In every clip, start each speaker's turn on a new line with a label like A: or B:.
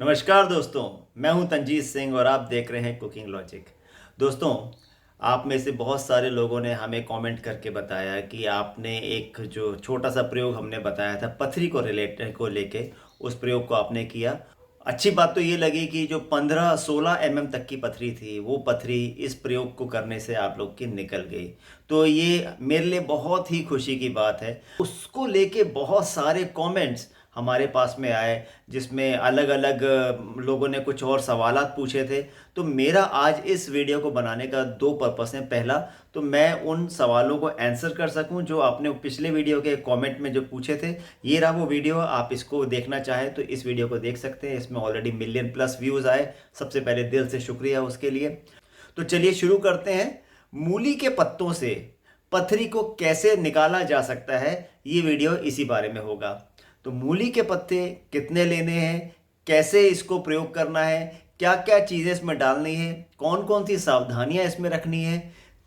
A: नमस्कार दोस्तों। मैं हूं तंजीत सिंह और आप देख रहे हैं कुकिंग लॉजिक। दोस्तों, आप में से बहुत सारे लोगों ने हमें कमेंट करके बताया कि आपने एक जो छोटा सा प्रयोग हमने बताया था पथरी को लेके, उस प्रयोग को आपने किया। अच्छी बात तो ये लगी कि जो 15-16 तक की पथरी थी, वो पथरी इस प्रयोग को करने से आप लोग की निकल गई। तो ये मेरे लिए बहुत ही खुशी की बात है। उसको लेके बहुत सारे कमेंट्स हमारे पास में आए, जिसमें अलग अलग लोगों ने कुछ और सवालात पूछे थे। तो मेरा आज इस वीडियो को बनाने का दो पर्पस है। पहला, तो मैं उन सवालों को आंसर कर सकूं जो आपने पिछले वीडियो के कमेंट में जो पूछे थे। ये रहा वो वीडियो, आप इसको देखना चाहें तो इस वीडियो को देख सकते हैं। इसमें ऑलरेडी मिलियन प्लस व्यूज़ आए। सबसे पहले दिल से शुक्रिया उसके लिए। तो चलिए शुरू करते हैं। मूली के पत्तों से पथरी को कैसे निकाला जा सकता है, ये वीडियो इसी बारे में होगा। तो मूली के पत्ते कितने लेने हैं, कैसे इसको प्रयोग करना है, क्या क्या चीज़ें इसमें डालनी है, कौन कौन सी सावधानियां इसमें रखनी है,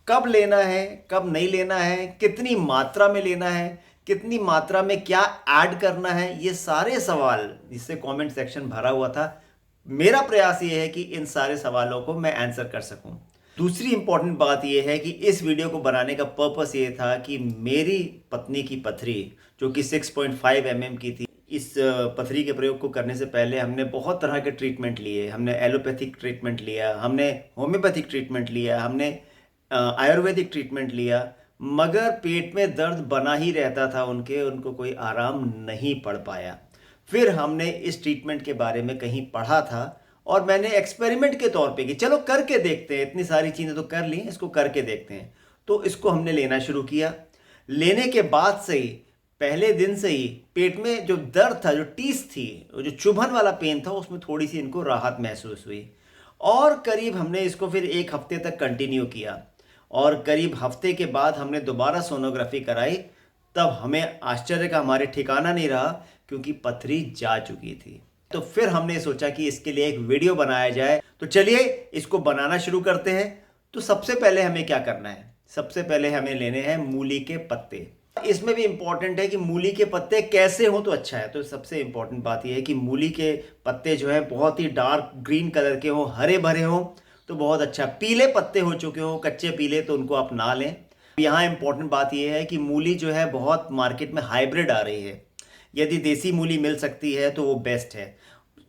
A: कब लेना है कब नहीं लेना है, कितनी मात्रा में लेना है, कितनी मात्रा में क्या ऐड करना है, ये सारे सवाल जिससे कमेंट सेक्शन भरा हुआ था। मेरा प्रयास ये है कि इन सारे सवालों को मैं आंसर कर सकूं। दूसरी इंपॉर्टेंट बात यह है कि इस वीडियो को बनाने का पर्पस ये था कि मेरी पत्नी की पथरी जो कि 6.5 की थी, इस पथरी के प्रयोग को करने से पहले हमने बहुत तरह के ट्रीटमेंट लिए। हमने एलोपैथिक ट्रीटमेंट लिया, हमने होम्योपैथिक ट्रीटमेंट लिया, हमने आयुर्वेदिक ट्रीटमेंट लिया, मगर पेट में दर्द बना ही रहता था। उनको कोई आराम नहीं पड़ पाया। फिर हमने इस ट्रीटमेंट के बारे में कहीं पढ़ा था और मैंने एक्सपेरिमेंट के तौर पे कि चलो करके देखते हैं, इतनी सारी चीज़ें तो कर ली, इसको करके देखते हैं। तो इसको हमने लेना शुरू किया। लेने के बाद से ही, पहले दिन से ही पेट में जो दर्द था, जो टीस थी, जो चुभन वाला पेन था, उसमें थोड़ी सी इनको राहत महसूस हुई। और करीब हमने इसको फिर एक हफ्ते तक कंटिन्यू किया और करीब हफ्ते के बाद हमने दोबारा सोनोग्राफी कराई। तब हमें आश्चर्य का हमारे ठिकाना नहीं रहा, क्योंकि पथरी जा चुकी थी। तो फिर हमने सोचा कि इसके लिए एक वीडियो बनाया जाए। तो चलिए इसको बनाना शुरू करते हैं। तो सबसे पहले हमें क्या करना है? सबसे पहले हमें लेने हैं मूली के पत्ते। इसमें भी इंपॉर्टेंट है कि मूली के पत्ते कैसे हो तो अच्छा है। तो सबसे इंपॉर्टेंट बात यह है कि मूली के पत्ते जो है बहुत ही डार्क ग्रीन कलर के हो, हरे भरे हो तो बहुत अच्छा। पीले पत्ते हो चुके हो, कच्चे पीले, तो उनको आप ना लें। यहाँ इंपॉर्टेंट बात यह है कि मूली जो है बहुत मार्केट में हाइब्रिड आ रही है। यदि देसी मूली मिल सकती है तो वो बेस्ट है।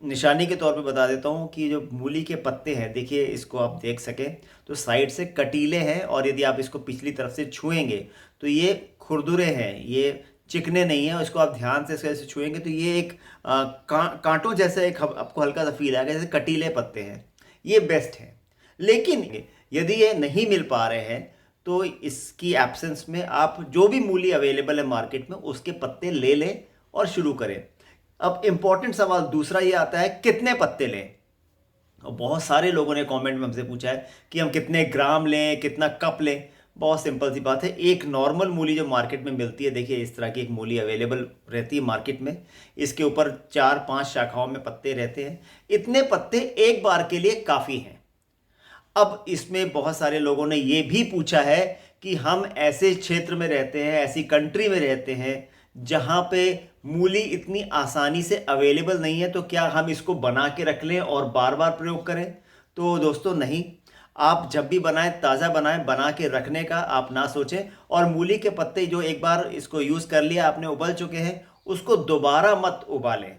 A: निशानी के तौर पे बता देता हूँ कि जो मूली के पत्ते हैं, देखिए इसको आप देख सकें तो साइड से कटीले हैं, और यदि आप इसको पिछली तरफ से छुएंगे तो ये खुरदुरे हैं, ये चिकने नहीं है। इसको आप ध्यान से ऐसे छुएंगे तो ये एक कांटों जैसे एक आपको हल्का सा फील आएगा, जैसे कटीले पत्ते हैं। ये बेस्ट है। लेकिन यदि ये नहीं मिल पा रहे हैं तो इसकी एब्सेंस में आप जो भी मूली अवेलेबल है मार्केट में, उसके पत्ते ले लें और शुरू करें। अब इंपॉर्टेंट सवाल दूसरा ये आता है, कितने पत्ते लें? और बहुत सारे लोगों ने कमेंट में हमसे पूछा है कि हम कितने ग्राम लें, कितना कप लें। बहुत सिंपल सी बात है। एक नॉर्मल मूली जो मार्केट में मिलती है, देखिए इस तरह की एक मूली अवेलेबल रहती है मार्केट में। इसके ऊपर 4-5 शाखाओं में पत्ते रहते हैं। इतने पत्ते एक बार के लिए काफ़ी हैं। अब इसमें बहुत सारे लोगों ने ये भी पूछा है कि हम ऐसे क्षेत्र में रहते हैं, ऐसी कंट्री में रहते हैं जहां पे मूली इतनी आसानी से अवेलेबल नहीं है, तो क्या हम इसको बना के रख लें और बार बार प्रयोग करें? तो दोस्तों नहीं। आप जब भी बनाएं, ताज़ा बनाएं, बना के रखने का आप ना सोचें। और मूली के पत्ते जो एक बार इसको यूज़ कर लिया आपने, उबल चुके हैं, उसको दोबारा मत उबालें।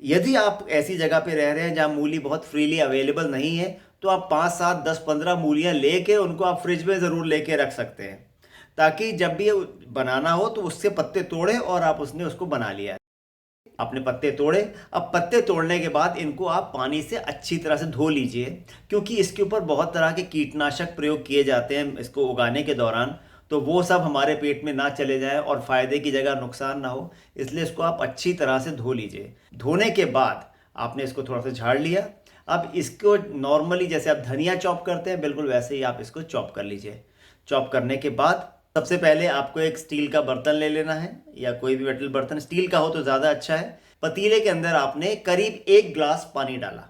A: यदि आप ऐसी जगह पे रह रहे हैं जहां मूली बहुत फ्रीली अवेलेबल नहीं है, तो आप 5-7-10-15 मूलियां लेके उनको आप फ्रिज में ज़रूर लेके रख सकते हैं, ताकि जब भी बनाना हो तो उससे पत्ते तोड़े और आप उसने उसको बना लिया है। आपने पत्ते तोड़े। अब पत्ते तोड़ने के बाद इनको आप पानी से अच्छी तरह से धो लीजिए, क्योंकि इसके ऊपर बहुत तरह के कीटनाशक प्रयोग किए जाते हैं इसको उगाने के दौरान। तो वो सब हमारे पेट में ना चले जाए और फायदे की जगह नुकसान ना हो, इसलिए इसको आप अच्छी तरह से धो लीजिए। धोने के बाद आपने इसको थोड़ा सा झाड़ लिया। अब इसको नॉर्मली जैसे आप धनिया चॉप करते हैं, बिल्कुल वैसे ही आप इसको चॉप कर लीजिए। चॉप करने के बाद सबसे पहले आपको एक स्टील का बर्तन ले लेना है, या कोई भी मेटल बर्तन, स्टील का हो तो ज़्यादा अच्छा है। पतीले के अंदर आपने करीब 1 गिलास पानी डाला।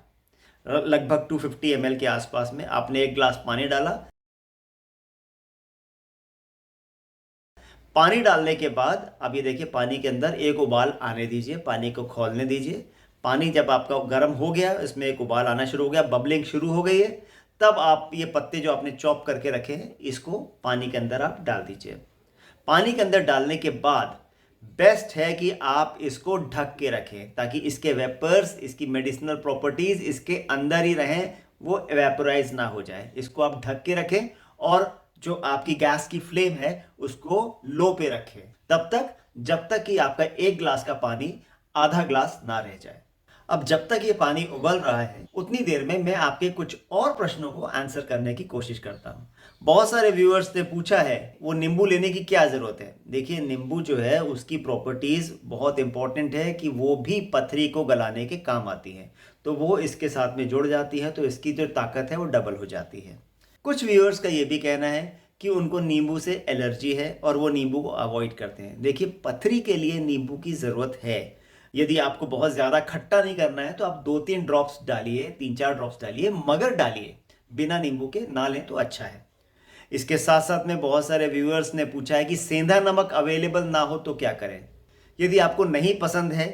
A: लगभग 250 ml के आसपास में आपने 1 गिलास पानी डाला। पानी डालने के बाद अब ये देखिए, पानी के अंदर एक उबाल आने दीजिए, पानी को खौलने दीजिए। पानी जब आपका गर्म हो गया, इसमें एक उबाल आना शुरू हो गया, बबलिंग शुरू हो गई है, तब आप ये पत्ते जो आपने चॉप करके रखे हैं इसको पानी के अंदर आप डाल दीजिए। पानी के अंदर डालने के बाद बेस्ट है कि आप इसको ढक के रखें ताकि इसके वेपर्स, इसकी मेडिसिनल प्रॉपर्टीज इसके अंदर ही रहें, वो एवेपोराइज ना हो जाए। इसको आप ढक के रखें और जो आपकी गैस की फ्लेम है उसको लो पे रखें तब तक जब तक कि आपका एक ग्लास का पानी आधा ग्लास ना रह जाए। अब जब तक ये पानी उबल रहा है उतनी देर में मैं आपके कुछ और प्रश्नों को आंसर करने की कोशिश करता हूँ। बहुत सारे व्यूअर्स ने पूछा है वो नींबू लेने की क्या ज़रूरत है। देखिए, नींबू जो है उसकी प्रॉपर्टीज़ बहुत इंपॉर्टेंट है कि वो भी पथरी को गलाने के काम आती है, तो वो इसके साथ में जुड़ जाती है तो इसकी जो ताकत है वो डबल हो जाती है। कुछ व्यूअर्स का ये भी कहना है कि उनको नींबू से एलर्जी है और वो नींबू को अवॉइड करते हैं। देखिए, पथरी के लिए नींबू की ज़रूरत है। यदि आपको बहुत ज़्यादा खट्टा नहीं करना है तो आप 2-3 ड्रॉप्स डालिए, 3-4 ड्रॉप्स डालिए, मगर डालिए, बिना नींबू के ना लें तो अच्छा है। इसके साथ साथ में बहुत सारे व्यूअर्स ने पूछा है कि सेंधा नमक अवेलेबल ना हो तो क्या करें। यदि आपको नहीं पसंद है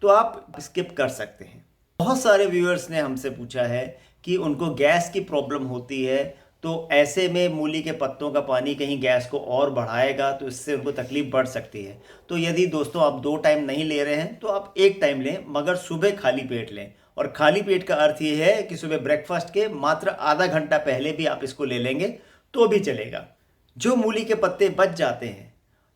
A: तो आप स्किप कर सकते हैं। बहुत सारे व्यूअर्स ने हमसे पूछा है कि उनको गैस की प्रॉब्लम होती है, तो ऐसे में मूली के पत्तों का पानी कहीं गैस को और बढ़ाएगा तो इससे उनको तकलीफ बढ़ सकती है। तो यदि दोस्तों आप 2 टाइम नहीं ले रहे हैं तो आप 1 टाइम लें, मगर सुबह खाली पेट लें। और खाली पेट का अर्थ ये है कि सुबह ब्रेकफास्ट के मात्र आधा घंटा पहले भी आप इसको ले लेंगे तो भी चलेगा। जो मूली के पत्ते बच जाते हैं,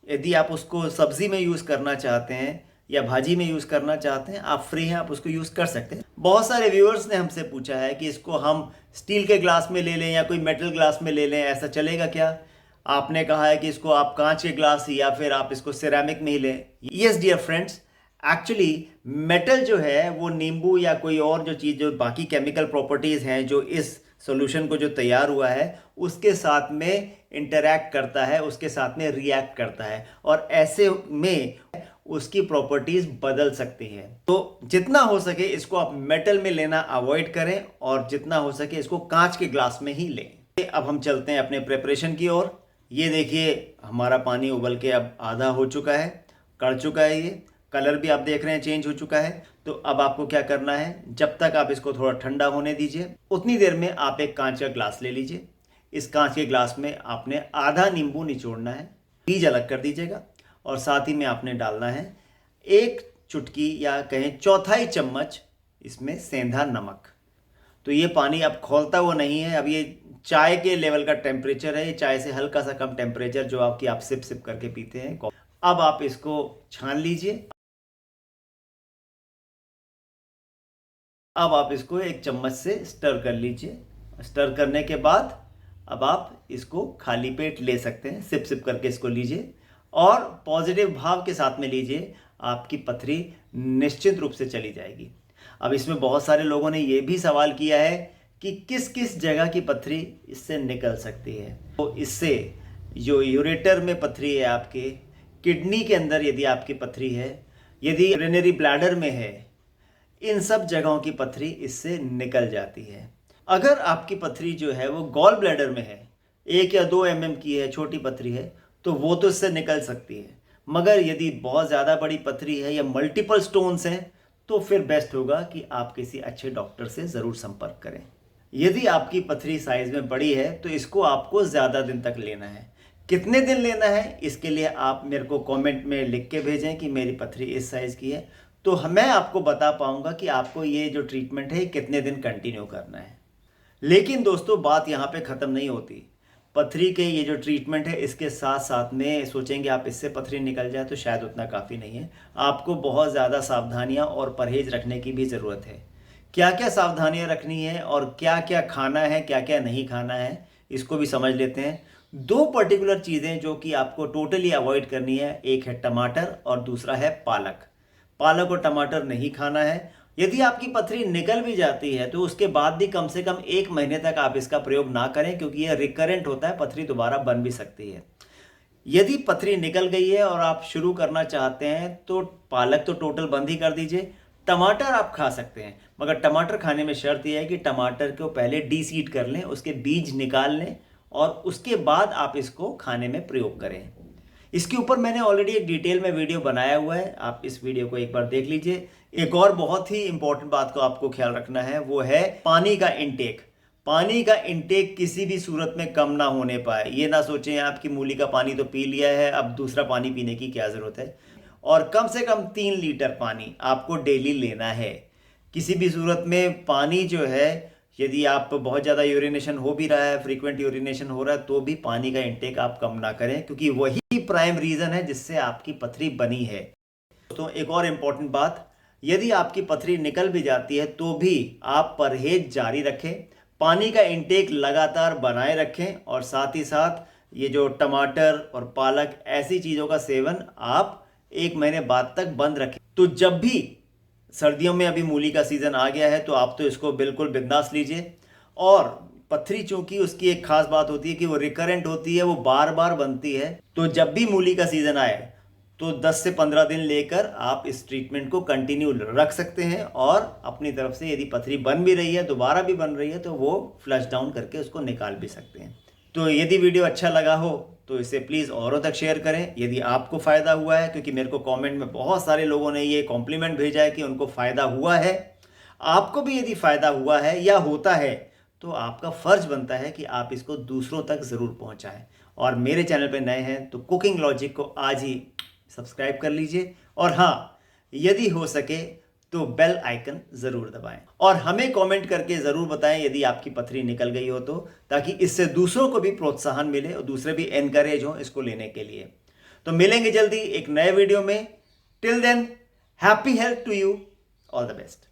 A: यदि आप उसको सब्जी में यूज़ करना चाहते हैं या भाजी में यूज़ करना चाहते हैं, आप फ्री हैं, आप उसको यूज़ कर सकते हैं। बहुत सारे व्यूअर्स ने हमसे पूछा है कि इसको हम स्टील के ग्लास में ले लें या कोई मेटल ग्लास में ले लें, ऐसा चलेगा क्या? आपने कहा है कि इसको आप कांच के ग्लास या फिर आप इसको सिरेमिक में ही लें। Yes dear friends, actually metal जो है वो नींबू या कोई और जो चीज़, जो बाकी केमिकल प्रॉपर्टीज़ हैं जो इस सॉल्यूशन को जो तैयार हुआ है उसके साथ में इंटरैक्ट करता है, उसके साथ में रिएक्ट करता है और ऐसे में उसकी प्रॉपर्टीज बदल सकती है। तो जितना हो सके इसको आप मेटल में लेना अवॉइड करें और जितना हो सके इसको कांच के ग्लास में ही लें। अब हम चलते हैं अपने प्रिपरेशन की ओर। ये देखिए, हमारा पानी उबल के अब आधा हो चुका है, कड़ चुका है, ये कलर भी आप देख रहे हैं चेंज हो चुका है। तो अब आपको क्या करना है, जब तक आप इसको थोड़ा ठंडा होने दीजिए उतनी देर में आप एक कांच का ग्लास ले लीजिए। इस कांच के ग्लास में आपने आधा नींबू निचोड़ना है, बीज अलग कर दीजिएगा और साथ ही में आपने डालना है 1 चुटकी या कहें चौथाई चम्मच इसमें सेंधा नमक। तो ये पानी अब खौलता हुआ नहीं है, अब ये चाय के लेवल का टेम्परेचर है, ये चाय से हल्का सा कम टेम्परेचर जो आपकी आप सिप सिप करके पीते हैं। अब आप इसको छान लीजिए। अब आप इसको 1 चम्मच से स्टर कर लीजिए। स्टर करने के बाद अब आप इसको खाली पेट ले सकते हैं, सिप सिप करके इसको लीजिए और पॉजिटिव भाव के साथ में लीजिए, आपकी पथरी निश्चित रूप से चली जाएगी। अब इसमें बहुत सारे लोगों ने ये भी सवाल किया है कि किस किस जगह की पथरी इससे निकल सकती है। तो इससे जो यूरेटर में पथरी है, आपके किडनी के अंदर यदि आपकी पथरी है, यदि यूरिनरी ब्लैडर में है, इन सब जगहों की पथरी इससे निकल जाती है। अगर आपकी पथरी जो है वो गॉल ब्लैडर में है, 1 या 2 mm की है, छोटी पथरी है, तो वो तो इससे निकल सकती है। मगर यदि बहुत ज़्यादा बड़ी पथरी है या मल्टीपल स्टोन्स हैं तो फिर बेस्ट होगा कि आप किसी अच्छे डॉक्टर से ज़रूर संपर्क करें। यदि आपकी पथरी साइज़ में बड़ी है तो इसको आपको ज़्यादा दिन तक लेना है। कितने दिन लेना है इसके लिए आप मेरे को कमेंट में लिख के भेजें कि मेरी पथरी इस साइज़ की है, तो मैं आपको बता पाऊंगा कि आपको ये जो ट्रीटमेंट है कितने दिन कंटिन्यू करना है। लेकिन दोस्तों, बात यहाँ पे ख़त्म नहीं होती। पथरी के ये जो ट्रीटमेंट है इसके साथ साथ में सोचेंगे आप इससे पथरी निकल जाए तो शायद उतना काफ़ी नहीं है। आपको बहुत ज़्यादा सावधानियाँ और परहेज़ रखने की भी ज़रूरत है। क्या क्या सावधानियाँ रखनी है और क्या क्या खाना है, क्या क्या नहीं खाना है, इसको भी समझ लेते हैं। 2 पर्टिकुलर चीज़ें जो कि आपको टोटली अवॉइड करनी है, एक है टमाटर और दूसरा है पालक। पालक और टमाटर नहीं खाना है। यदि आपकी पथरी निकल भी जाती है तो उसके बाद भी कम से कम 1 महीने तक आप इसका प्रयोग ना करें, क्योंकि यह रिकरेंट होता है, पथरी दोबारा बन भी सकती है। यदि पथरी निकल गई है और आप शुरू करना चाहते हैं तो पालक तो टोटल बंद ही कर दीजिए। टमाटर आप खा सकते हैं, मगर टमाटर खाने में शर्त यह है कि टमाटर को पहले डीसीड कर लें, उसके बीज निकाल लें और उसके बाद आप इसको खाने में प्रयोग करें। इसके ऊपर मैंने ऑलरेडी एक डिटेल में वीडियो बनाया हुआ है, आप इस वीडियो को एक बार देख लीजिए। एक और बहुत ही इंपॉर्टेंट बात को आपको ख्याल रखना है, वो है पानी का इनटेक। पानी का इनटेक किसी भी सूरत में कम ना होने पाए। ये ना सोचें आपकी मूली का पानी तो पी लिया है, अब दूसरा पानी पीने की क्या ज़रूरत है। और कम से कम 3 लीटर पानी आपको डेली लेना है। किसी भी सूरत में पानी जो है, यदि आप बहुत ज़्यादा यूरिनेशन हो भी रहा है, फ्रीक्वेंट यूरिनेशन हो रहा है, तो भी पानी का इंटेक आप कम ना करें, क्योंकि वही प्राइम रीज़न है जिससे आपकी पथरी बनी है। तो एक और इम्पॉर्टेंट बात, यदि आपकी पथरी निकल भी जाती है तो भी आप परहेज जारी रखें, पानी का इंटेक लगातार बनाए रखें, और साथ ही साथ ये जो टमाटर और पालक ऐसी चीज़ों का सेवन आप 1 महीने बाद तक बंद रखें। तो जब भी सर्दियों में अभी मूली का सीज़न आ गया है तो आप तो इसको बिल्कुल बिंदास लीजिए। और पथरी चूंकि उसकी एक खास बात होती है कि वो रिकरेंट होती है, वो बार बार बनती है, तो जब भी मूली का सीज़न आए तो 10 से 15 दिन लेकर आप इस ट्रीटमेंट को कंटिन्यू रख सकते हैं। और अपनी तरफ से यदि पथरी बन भी रही है, दोबारा भी बन रही है, तो वो फ्लश डाउन करके उसको निकाल भी सकते हैं। तो यदि वीडियो अच्छा लगा हो तो इसे प्लीज़ औरों तक शेयर करें यदि आपको फ़ायदा हुआ है, क्योंकि मेरे को कमेंट में बहुत सारे लोगों ने ये कॉम्प्लीमेंट भेजा है कि उनको फ़ायदा हुआ है। आपको भी यदि फ़ायदा हुआ है या होता है तो आपका फ़र्ज़ बनता है कि आप इसको दूसरों तक ज़रूर पहुंचाएं। और मेरे चैनल पे नए हैं तो कुकिंग लॉजिक को आज ही सब्सक्राइब कर लीजिए। और हाँ, यदि हो सके तो बेल आइकन ज़रूर दबाएं, और हमें कमेंट करके ज़रूर बताएं यदि आपकी पथरी निकल गई हो तो, ताकि इससे दूसरों को भी प्रोत्साहन मिले और दूसरे भी एनकरेज हों इसको लेने के लिए। तो मिलेंगे जल्दी एक नए वीडियो में। Till then, happy health to you, all the best.